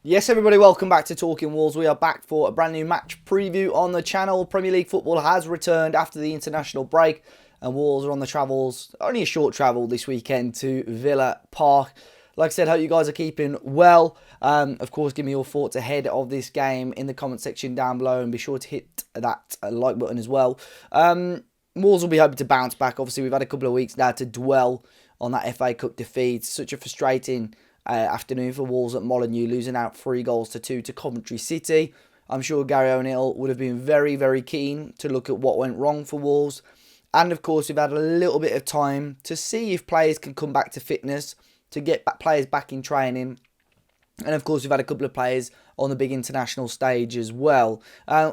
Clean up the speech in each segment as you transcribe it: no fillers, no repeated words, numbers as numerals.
Yes, everybody, welcome back to Talking Wolves. We are back for a brand new match preview on the channel. Premier League football has returned after the international break, and Wolves are on the travels, only a short travel this weekend to Villa Park. Like I said, hope you guys are keeping well. Of course, give me your thoughts ahead of this game in the comment section down below, and be sure to hit that like button as well. Wolves will be hoping to bounce back. Obviously, we've had a couple of weeks now to dwell on that FA Cup defeat. Such a frustrating afternoon for Wolves at Molineux, losing out 3-2 to Coventry City. I'm sure Gary ONeil would have been very, very keen to look at what went wrong for Wolves. And of course, we've had a little bit of time to see if players can come back to fitness, to get players back in training. And of course, we've had a couple of players on the big international stage as well.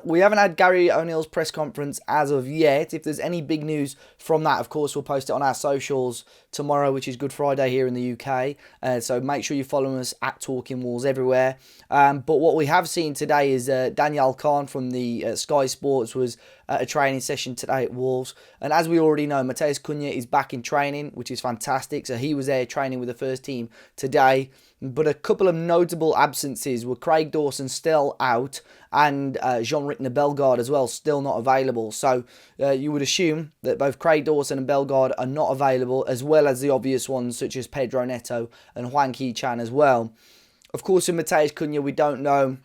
We haven't had Gary ONeil's press conference as of yet. If there's any big news from that, of course, we'll post it on our socials tomorrow, which is Good Friday here in the UK. So make sure you follow us at Talking Wolves everywhere. But what we have seen today is Daniel Khan from the Sky Sports was at a training session today at Wolves. And as we already know, Matheus Cunha is back in training, which is fantastic. So he was there training with the first team today. But a couple of notable absences were Craig Dawson still out and Jean-Rick Bellegarde as well, still not available. So you would assume that both Craig Dawson and Bellegarde are not available, as well as the obvious ones such as Pedro Neto and Hwang Hee-chan as well. Of course, with Matheus Cunha, we don't know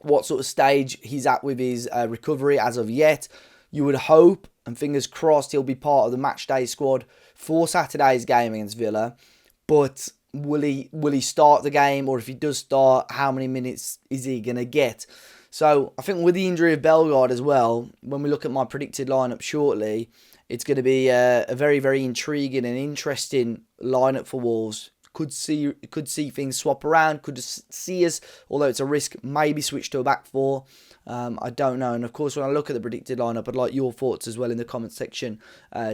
what sort of stage he's at with his recovery as of yet. You would hope, and fingers crossed, he'll be part of the matchday squad for Saturday's game against Villa. But will he start the game, or if he does start, how many minutes is he going to get? So I think with the injury of Bellegarde as well, when we look at my predicted lineup shortly, it's going to be a very, very intriguing and interesting lineup for Wolves. Could see things swap around, could see us, although it's a risk, maybe switch to a back four. I don't know. And of course, when I look at the predicted lineup, I'd like your thoughts as well in the comment section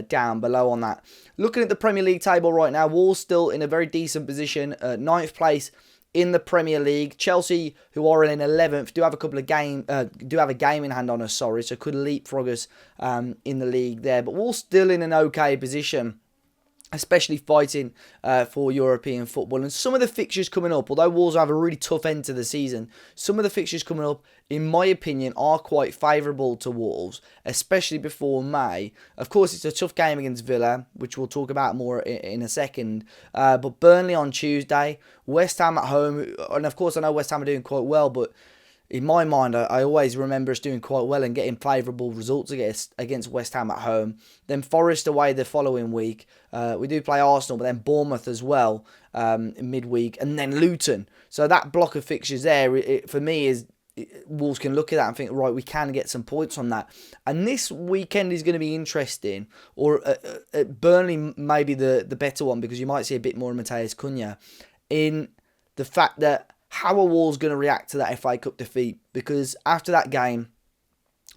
down below on that. Looking at the Premier League table right now, Wolves still in a very decent position, 9th place in the Premier League. Chelsea, who are in 11th, do have a game in hand on us, so could leapfrog us in the league there. But Wolves still in an okay position, especially fighting for European football. And some of the fixtures coming up, although Wolves have a really tough end to the season, some of the fixtures coming up, in my opinion, are quite favourable to Wolves, especially before May. Of course, it's a tough game against Villa, which we'll talk about more in a second. But Burnley on Tuesday, West Ham at home, and of course I know West Ham are doing quite well, but in my mind, I always remember us doing quite well and getting favourable results against West Ham at home. Then Forest away the following week. We do play Arsenal, but then Bournemouth as well midweek, and then Luton. So that block of fixtures there, for me, is Wolves can look at that and think, right, we can get some points from that. And this weekend is going to be interesting, or Burnley may be the better one, because you might see a bit more of Matheus Cunha in the fact that how are Wolves going to react to that FA Cup defeat? Because after that game,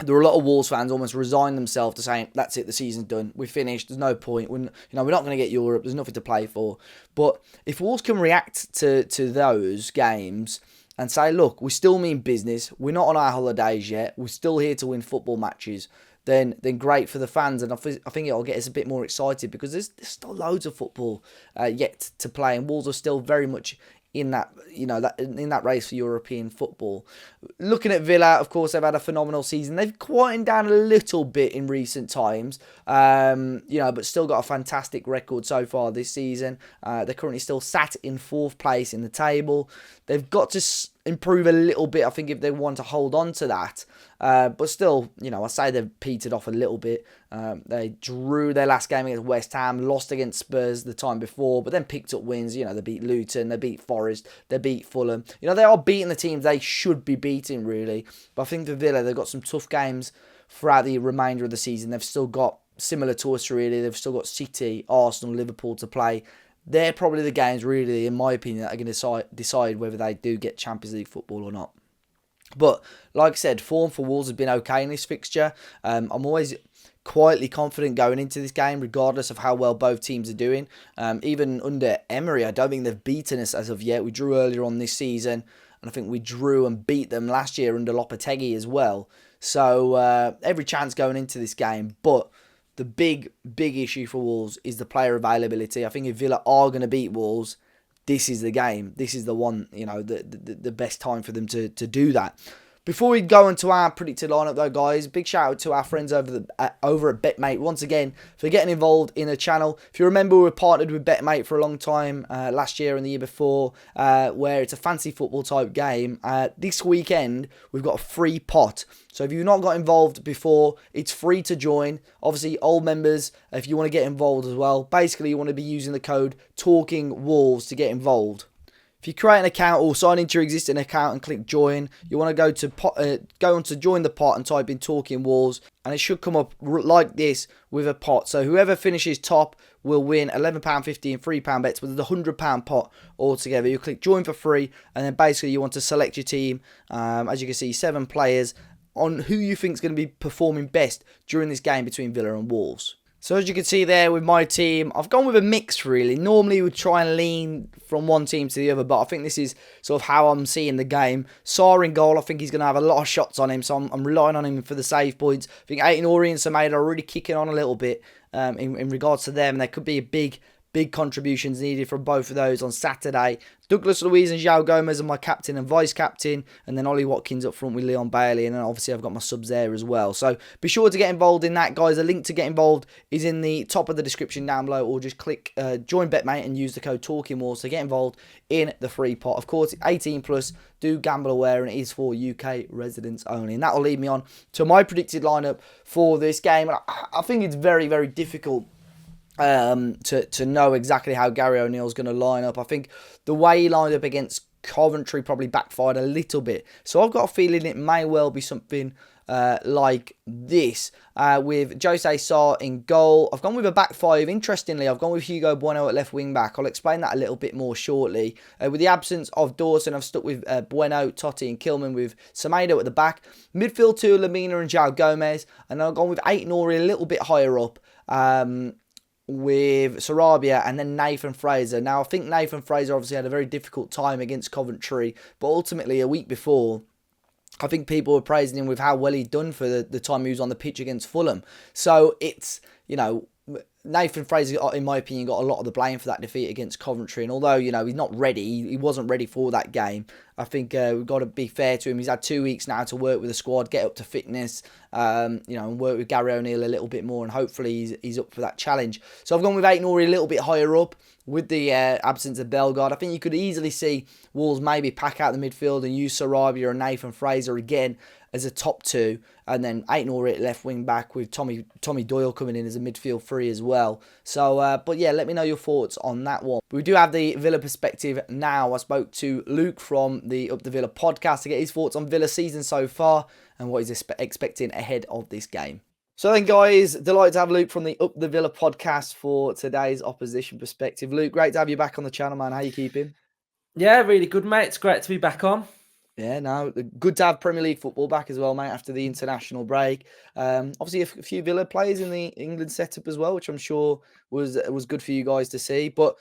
there were a lot of Wolves fans almost resigned themselves to saying, that's it, the season's done, we're finished, there's no point, we're not going to get Europe, there's nothing to play for. But if Wolves can react to those games and say, look, we still mean business, we're not on our holidays yet, we're still here to win football matches, then great for the fans. And I think it'll get us a bit more excited, because there's still loads of football yet to play, and Wolves are still very much in that race for European football. Looking at Villa, of course, they've had a phenomenal season. They've quietened down a little bit in recent times, but still got a fantastic record so far this season. They're currently still sat in 4th place in the table. They've got to improve a little bit, I think, if they want to hold on to that. But still, I say they've petered off a little bit. They drew their last game against West Ham, lost against Spurs the time before, but then picked up wins. They beat Luton, they beat Forest, they beat Fulham. They are beating the teams they should be beating, really. But I think for Villa, they've got some tough games throughout the remainder of the season. They've still got, similar to us, really, they've still got City, Arsenal, Liverpool to play. They're probably the games, really, in my opinion, that are going to decide whether they do get Champions League football or not. But, like I said, form for Wolves has been okay in this fixture. I'm always quietly confident going into this game, regardless of how well both teams are doing. Even under Emery, I don't think they've beaten us as of yet. We drew earlier on this season, and I think we drew and beat them last year under Lopetegui as well. So, every chance going into this game. But the big issue for Wolves is the player availability. I think if Villa are going to beat Wolves, this is the game. This is the one, the best time for them to do that. Before we go into our predicted lineup, though, guys, big shout out to our friends over at BetMate once again for getting involved in the channel. If you remember, we were partnered with BetMate for a long time last year and the year before, where it's a fancy football type game. This weekend, we've got a free pot. So if you've not got involved before, it's free to join. Obviously, old members, if you want to get involved as well, basically you want to be using the code TALKINGWOLVES to get involved. If you create an account or sign into your existing account and click join, you want to go on to join the pot and type in Talking Wolves, and it should come up like this with a pot. So whoever finishes top will win £11.50 and £3 bets, but there's a £100 pot altogether. You click join for free, and then basically you want to select your team. As you can see, 7 players on who you think is going to be performing best during this game between Villa and Wolves. So as you can see there with my team, I've gone with a mix really. Normally we'd try and lean from one team to the other, but I think this is sort of how I'm seeing the game. Sarr in goal, I think he's going to have a lot of shots on him, so I'm relying on him for the save points. I think Aït-Nouri and Semedo are really kicking on a little bit in regards to them. There could be a big contributions needed from both of those on Saturday. Douglas Luiz and João Gomez are my captain and vice-captain, and then Ollie Watkins up front with Leon Bailey, and then obviously I've got my subs there as well. So be sure to get involved in that, guys. The link to get involved is in the top of the description down below, or just click join BetMate and use the code TalkingWolves to get involved in the free pot. Of course, 18 plus, do gamble aware, and it is for UK residents only. And that will lead me on to my predicted lineup for this game. And I think it's very, very difficult to know exactly how Gary O'Neill's going to line up. I think the way he lined up against Coventry probably backfired a little bit. So I've got a feeling it may well be something like this, with Jose Sarr in goal. I've gone with a back five. Interestingly, I've gone with Hugo Bueno at left wing back. I'll explain that a little bit more shortly. With the absence of Dawson, I've stuck with Bueno, Totti and Kilman, with Semedo at the back. Midfield 2, Lamina and João Gomez. And I've gone with Aït-Nouri a little bit higher up, with Sarabia and then Nathan Fraser. Now, I think Nathan Fraser obviously had a very difficult time against Coventry, but ultimately a week before, I think people were praising him with how well he'd done for the time he was on the pitch against Fulham. So it's, Nathan Fraser, in my opinion, got a lot of the blame for that defeat against Coventry. And although, he's not ready, he wasn't ready for that game, I think we've got to be fair to him. He's had 2 weeks now to work with the squad, get up to fitness, and work with Gary O'Neil a little bit more, and hopefully he's up for that challenge. So I've gone with Aït-Nouri a little bit higher up with the absence of Bellegarde. I think you could easily see Wolves maybe pack out the midfield and use Sarabia and Nathan Fraser again as a top 2, and then Aït-Nouri at left wing back with Tommy Doyle coming in as a midfield 3 as well. So, but yeah, let me know your thoughts on that one. We do have the Villa perspective now. I spoke to Luke from the Up the Villa podcast to get his thoughts on Villa season so far and what he's expecting ahead of this game. So then, guys, delighted to have Luke from the Up the Villa podcast for today's opposition perspective. Luke, great to have you back on the channel, man. How you keeping? Yeah, really good, mate. It's great to be back on. Yeah, no, good to have Premier League football back as well, mate, after the international break. Obviously, a few Villa players in the England setup as well, which I'm sure was good for you guys to see. But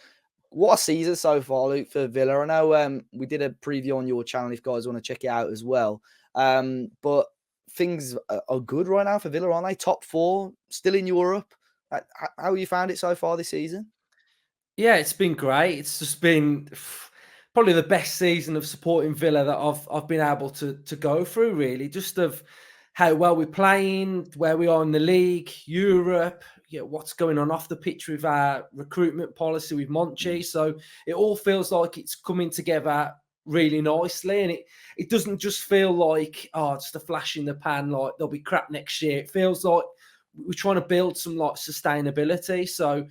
what a season so far, Luke, for Villa. I know we did a preview on your channel if you guys want to check it out as well. But things are good right now for Villa, aren't they? Top 4, still in Europe. How have you found it so far this season? Yeah, it's been great. It's just been probably the best season of supporting Villa that I've been able to go through, really. Just of how well we're playing, where we are in the league, Europe, what's going on off the pitch with our recruitment policy with Monchi. So it all feels like it's coming together really nicely, and it doesn't just feel like just a flash in the pan, like there'll be crap next year. It feels like we're trying to build some like sustainability. So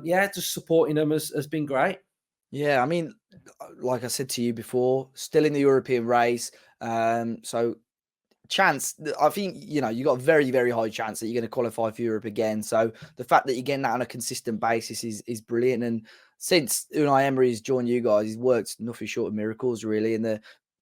just supporting them has been great. Yeah, I mean, like I said to you before, still in the European race. So chance, I think, you got a very, very high chance that you're going to qualify for Europe again. So the fact that you're getting that on a consistent basis is brilliant. And since Unai Emery has joined you guys, he's worked nothing short of miracles, really. And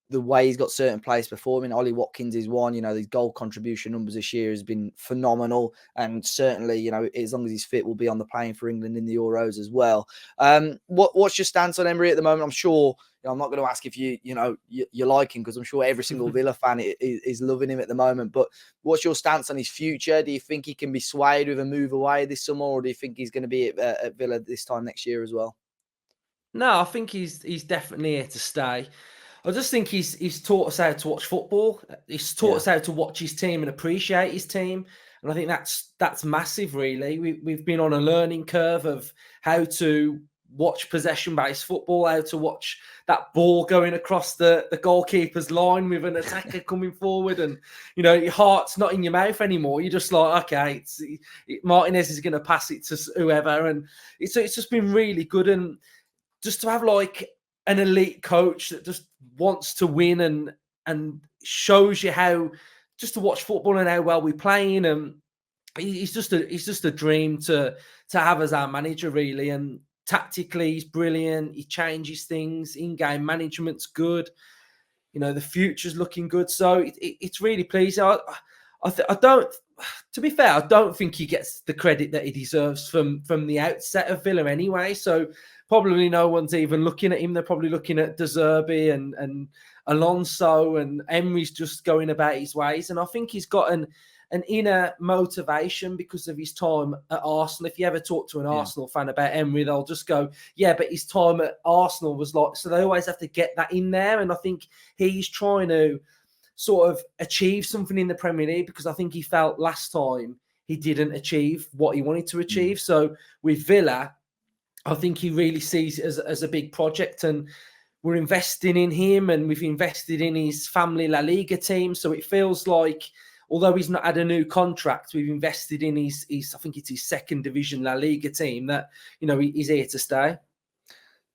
the way he's got certain players performing. Ollie Watkins is one. These goal contribution numbers this year has been phenomenal. And certainly, as long as he's fit, will be on the plane for England in the Euros as well. What's your stance on Emery at the moment? I'm sure, I'm not going to ask if you like him, because I'm sure every single Villa fan is loving him at the moment. But what's your stance on his future? Do you think he can be swayed with a move away this summer, or do you think he's going to be at Villa this time next year as well? No, I think he's definitely here to stay. I just think he's taught us how to watch football. He's taught Yeah. us how to watch his team and appreciate his team. And I think that's massive, really. We've been on a learning curve of how to watch possession-based football, how to watch that ball going across the goalkeeper's line with an attacker coming forward, and your heart's not in your mouth anymore. You're just like, okay, Martinez is going to pass it to whoever, and it's just been really good. And just to have like an elite coach that just wants to win and shows you how just to watch football and how well we're playing. And he's just a dream to have as our manager, really. And tactically, he's brilliant. He changes things. In-game management's good. The future's looking good. So it's really pleasing. I don't. To be fair, I don't think he gets the credit that he deserves from the outset of Villa anyway. So probably no one's even looking at him. They're probably looking at De Zerbi and Alonso, and Emery's just going about his ways. And I think he's got an inner motivation because of his time at Arsenal. If you ever talk to an Arsenal fan about Emery, they'll just go, yeah, but his time at Arsenal was like, so they always have to get that in there. And I think he's trying to sort of achieve something in the Premier League, because I think he felt last time he didn't achieve what he wanted to achieve. So with Villa, I think he really sees it as a big project, and we're investing in him, and we've invested in his family La Liga team. So it feels like, although he's not had a new contract, we've invested in his I think it's his second division La Liga team, that, he's here to stay.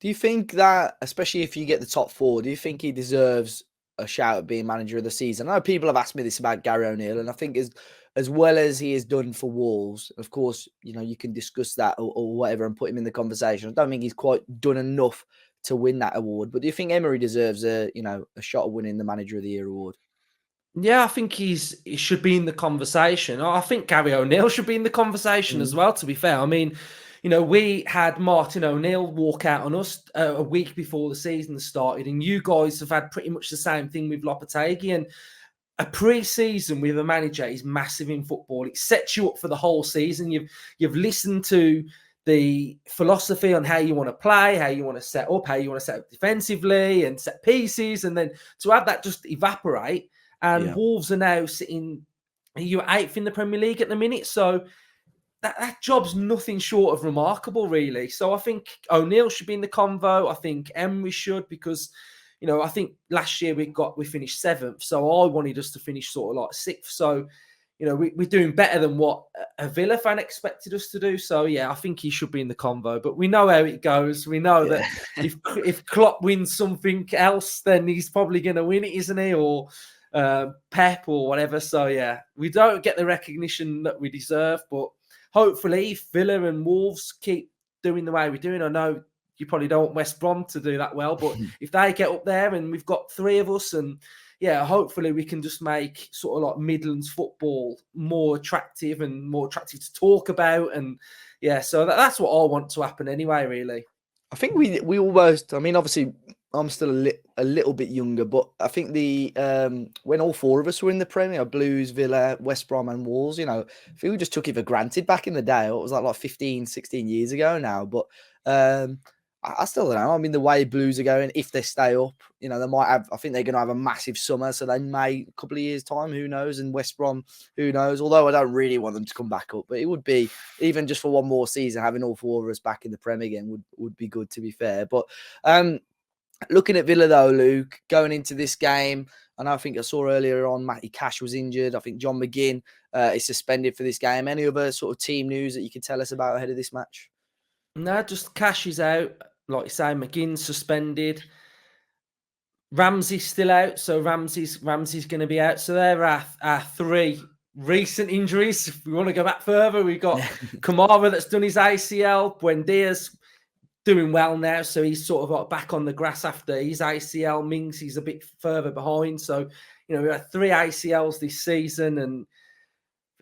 Do you think that, especially if you get the top four, do you think he deserves a shout at being manager of the season? I know people have asked me this about Gary O'Neill, and I think as well as he has done for Wolves, of course, you can discuss that or whatever and put him in the conversation. I don't think he's quite done enough to win that award. But do you think Emery deserves a shot at winning the Manager of the Year award? Yeah, I think he should be in the conversation. I think Gary O'Neill should be in the conversation as well, to be fair. I mean, we had Martin O'Neill walk out on us a week before the season started, and you guys have had pretty much the same thing with Lopetegui. And a pre-season with a manager is massive in football. It sets you up for the whole season. You've listened to the philosophy on how you want to play, how you want to set up, how you want to set up defensively and set pieces, and then to have that just evaporate. And Wolves are now sitting, you're 8th in the Premier League at the minute. So that job's nothing short of remarkable, really. So I think O'Neill should be in the convo. I think Emery should, because, I think last year we finished 7th. So I wanted us to finish sort of like 6th. So, we're doing better than what a Villa fan expected us to do. So, yeah, I think he should be in the convo. But we know how it goes. We know that if Klopp wins something else, then he's probably going to win it, isn't he? Or Pep or whatever. So, yeah, we don't get the recognition that we deserve. But hopefully, if Villa and Wolves keep doing the way we're doing, I know you probably don't want West Brom to do that well, but if they get up there and we've got 3 of us, and yeah, hopefully we can just make sort of like Midlands football more attractive and more attractive to talk about. And yeah, so that's what I want to happen anyway, really. I think we almost, I mean, obviously I'm still a little bit younger, but I think when all 4 of us were in the Premier, Blues, Villa, West Brom and Wolves, I think we just took it for granted back in the day. It was like 15, 16 years ago now, but I still don't know. I mean, the way Blues are going, if they stay up, they might have, I think they're going to have a massive summer. So they may, a couple of years' time, who knows? And West Brom, who knows? Although I don't really want them to come back up. But it would be, even just for one more season, having all 4 of us back in the Prem again would be good, to be fair. But looking at Villa, though, Luke, going into this game, and I think I saw earlier on Matty Cash was injured. I think John McGinn is suspended for this game. Any other sort of team news that you could tell us about ahead of this match? No, just Cash is out. Like you say, McGinn's suspended. Ramsey's still out, so Ramsey's going to be out. So there are our 3 recent injuries. If we want to go back further, we've got Kamara that's done his ACL. Buendia's doing well now, so he's sort of like back on the grass after his ACL. Mings, he's a bit further behind. So, we had 3 ACLs this season. And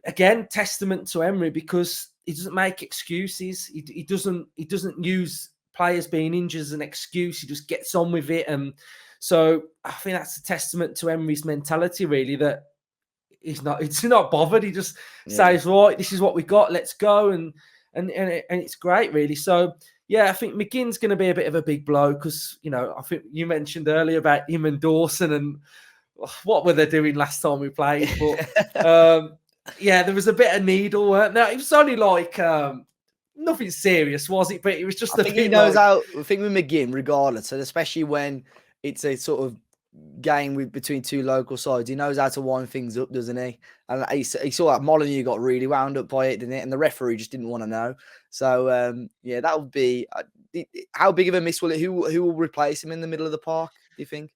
again, testament to Emery, because he doesn't make excuses. He doesn't use players being injured as an excuse. He just gets on with it. And so I think that's a testament to Emery's mentality, really, that he's not bothered. He just says, right, this is what we got, let's go. And it's great, really. So Yeah, I think McGinn's going to be a bit of a big blow because, I think you mentioned earlier about him and Dawson and what were they doing last time we played? But yeah, there was a bit of needle work. Now, it was only like nothing serious, was it? But it was just I a think he bit knows like. how. I think with McGinn, regardless, and especially when it's a sort of game between two local sides, he knows how to wind things up, doesn't he? And he saw that Molyneux got really wound up by it, didn't it? And the referee just didn't want to know. So yeah, that would be. How big of a miss will it? Who will replace him in the middle of the park? Do you think?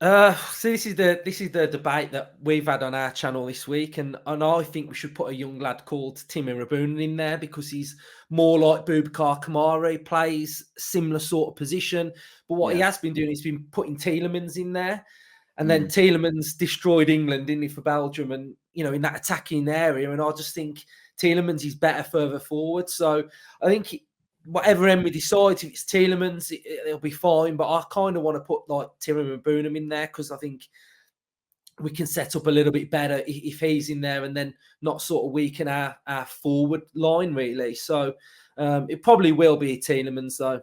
So this is the debate that we've had on our channel this week, and I think we should put a young lad called Timmy Rabunin in there because he's more like Boubacar Kamara. He plays similar sort of position, but what he Yeah. has been doing is been putting Tielemans in there, and then Tielemans destroyed England, didn't he, for Belgium, and in that attacking area, and I just think Tielemans is better further forward. So I think whatever end we decide, if it's Tielemans, it'll be fine. But I kind of want to put like Timmy and Boonham in there because I think we can set up a little bit better if he's in there and then not sort of weaken our forward line, really. So it probably will be Tielemans, though.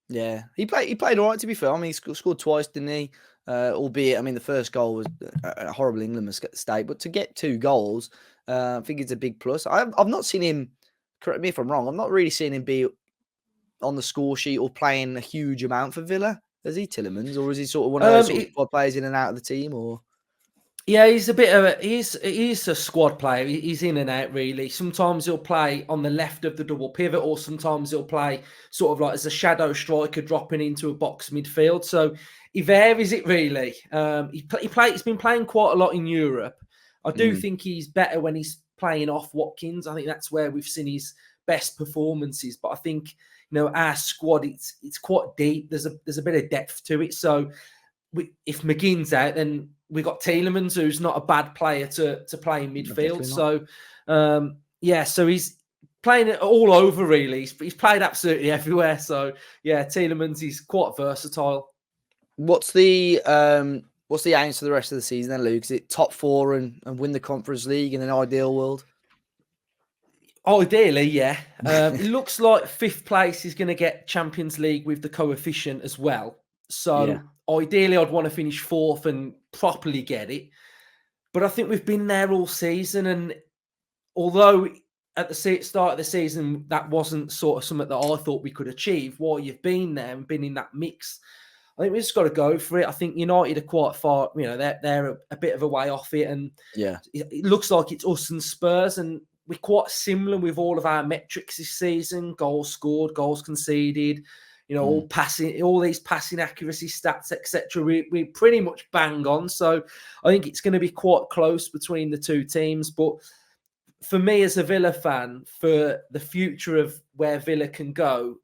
Yeah, he played all right, to be fair. I mean, he scored twice, didn't he? Albeit, I mean, the first goal was a horrible England mistake, but to get 2 goals, I think it's a big plus. I've not seen him. Correct me if I'm wrong. I've not really seen him be on the score sheet or playing a huge amount for Villa. Is he Tillemans, or is he sort of one of those sort of squad players in and out of the team? Or yeah, he's a bit of he's a squad player. He's in and out, really. Sometimes he'll play on the left of the double pivot, or sometimes he'll play sort of like as a shadow striker dropping into a box midfield. So he varies it, really. He's been playing quite a lot in Europe. I do think he's better when he's playing off Watkins. I think that's where we've seen his best performances. But I think our squad it's quite deep. There's a bit of depth to it. So if McGinn's out, then we got Tielemans, who's not a bad player to play in midfield. So yeah, so he's playing it all over, really. He's played absolutely everywhere. So yeah, Tielemans is quite versatile. what's the aim for the rest of the season then, Luke? Is it top 4 and win the Conference League in an ideal world? Ideally, yeah. It looks like 5th place is going to get Champions League with the coefficient as well. So ideally, I'd want to finish 4th and properly get it. But I think we've been there all season. And although at the start of the season, that wasn't sort of something that I thought we could achieve, while you've been there and been in that mix, I think we just got to go for it. I think United are quite far, they're a bit of a way off it. And it looks like it's us and Spurs. And we're quite similar with all of our metrics this season: goals scored, goals conceded, all passing, all these passing accuracy stats, etc. We pretty much bang on. So I think it's going to be quite close between the two teams. But for me, as a Villa fan, for the future of where Villa can go,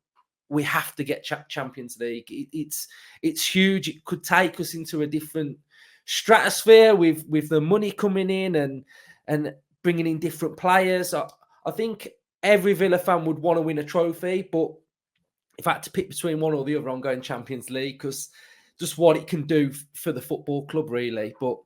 we have to get Champions League. It's huge. It could take us into a different stratosphere with the money coming in and bringing in different players. I think every Villa fan would want to win a trophy, but if I had to pick between one or the other, I'm going Champions League because just what it can do for the football club, really. But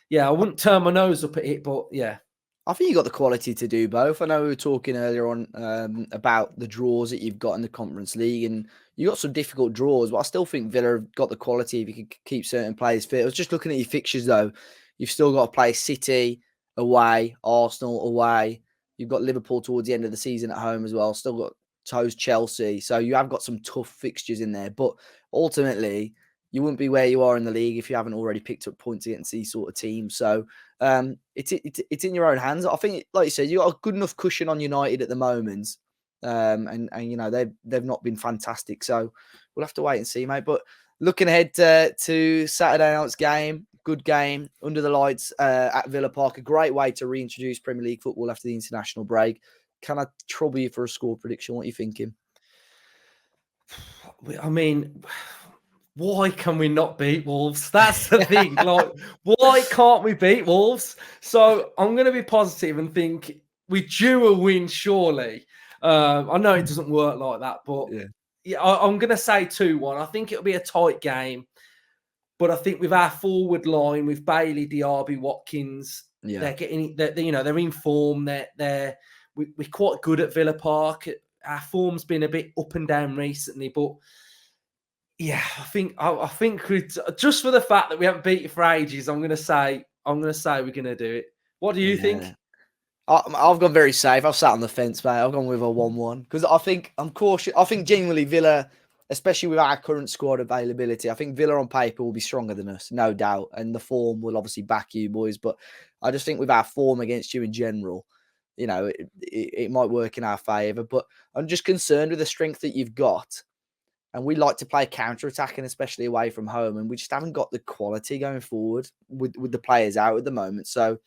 yeah, I wouldn't turn my nose up at it, but yeah. I think you got the quality to do both. I know we were talking earlier on about the draws that you've got in the Conference League, and you got some difficult draws, but I still think Villa have got the quality if you could keep certain players fit. I was just looking at your fixtures, though. You've still got to play City away, Arsenal away. You've got Liverpool towards the end of the season at home as well. Still got to host Chelsea. So you have got some tough fixtures in there. But ultimately, you wouldn't be where you are in the league if you haven't already picked up points against these sort of teams. So it's in your own hands. I think, like you said, you got a good enough cushion on United at the moment, and they've not been fantastic. So we'll have to wait and see, mate. But looking ahead to Saturday night's game, good game under the lights at Villa Park. A great way to reintroduce Premier League football after the international break. Can I trouble you for a score prediction? What are you thinking? I mean, why can we not beat Wolves? That's the thing. Like, why can't we beat Wolves? So I'm going to be positive and think we due a win, surely. I know it doesn't work like that, but I'm going to say 2-1. I think it'll be a tight game, but I think with our forward line, with Bailey, Diaby, Watkins, they're getting, they're in form. We're quite good at Villa Park. our form's been a bit up and down recently, but yeah, I think just for the fact that we haven't beat you for ages, I'm gonna say we're gonna do it. What do you think? I've gone very safe. I've sat on the fence, mate. I've gone with a 1-1 because I think I'm cautious. I think genuinely Villa, especially with our current squad availability, I think Villa on paper will be stronger than us, no doubt, and the form will obviously back you boys. But I just think with our form against you in general, it might work in our favour. But I'm just concerned with the strength that you've got. And we like to play counter-attacking, especially away from home. And we just haven't got the quality going forward with the players out at the moment. So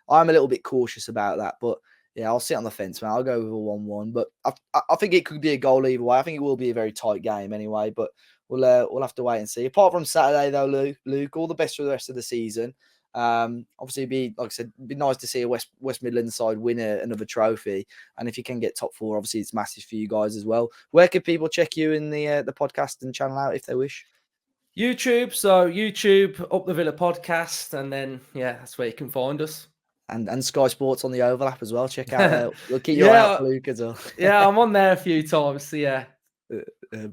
I'm a little bit cautious about that. But yeah, I'll sit on the fence, man. I'll go with a 1-1. But I think it could be a goal either way. I think it will be a very tight game anyway. But we'll have to wait and see. Apart from Saturday, though, Luke, all the best for the rest of the season. Obviously, like I said, it'd be nice to see a West Midlands side win another trophy, and if you can get top 4, obviously it's massive for you guys as well. Where can people check you in the podcast and channel out if they wish? YouTube. So YouTube, Up the Villa podcast, and then that's where you can find us. And Sky Sports on the overlap as well. Check out. We'll keep your eye out for Luke as well. Yeah, I'm on there a few times. So yeah.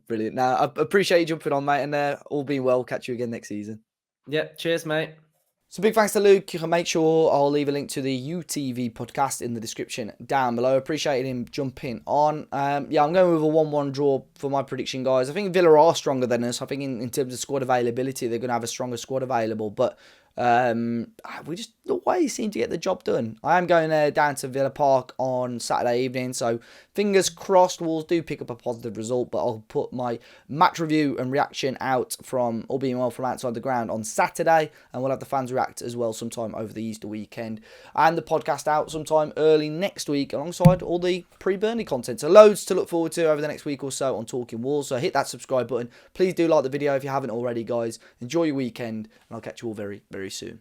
Brilliant. Now, I appreciate you jumping on, mate, and all being well, catch you again next season. Yeah, cheers, mate. So big thanks to Luke. You can make sure I'll leave a link to the UTV podcast in the description down below. Appreciated him jumping on. I'm going with a 1-1 draw for my prediction, guys. I think Villa are stronger than us. I think in terms of squad availability, they're going to have a stronger squad available. But we just always seem to get the job done. I am going down to Villa Park on Saturday evening, so fingers crossed Wolves do pick up a positive result, but I'll put my match review and reaction out from, all being well, from outside the ground on Saturday, and we'll have the fans react as well sometime over the Easter weekend, and the podcast out sometime early next week alongside all the pre-Burnley content. So loads to look forward to over the next week or so on Talking Wolves, so hit that subscribe button. Please do like the video if you haven't already, guys. Enjoy your weekend, and I'll catch you all very, very soon.